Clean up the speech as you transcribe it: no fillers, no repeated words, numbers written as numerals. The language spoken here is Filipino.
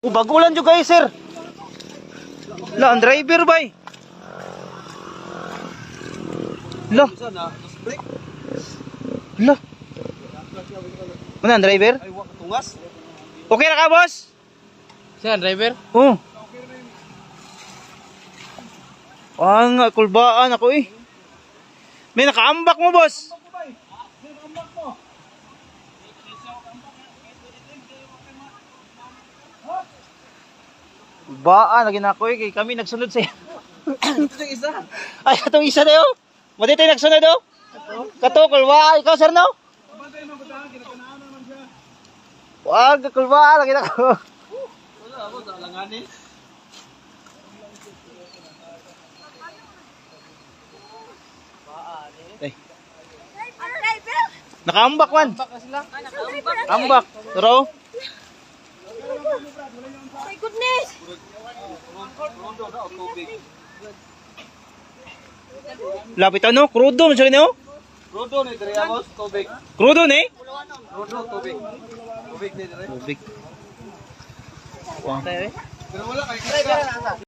Bagulan juga guys, sir. La, ang driver bay. La. La. Mana ang driver? Ay, wak tungas. Okay na ka, boss? Siya, driver? Oo. Ah, nga, kulbaan ako eh. May nakaambak mo, boss. Kulbaan, lagi na ako eh. Kami nagsunod sa'yo. Ito yung isa. Ay, itong isa na yun. Mati tayo nagsunod oh. Kato, kulbaan. Ikaw, sir, no? Wag, kulbaan, lagi na ako. Wala ako, dalanganin. Nakaambak man. Baka sila. Ambak. Pero, My goodness! Rondo na o tubig. lapit ano? Krudo, man siya rin oh. Rondo ni Driamos, tubig. Krudo ni? Rondo, tubig. Tubig ni Driamos. Tubig. Wow. Pero wala kay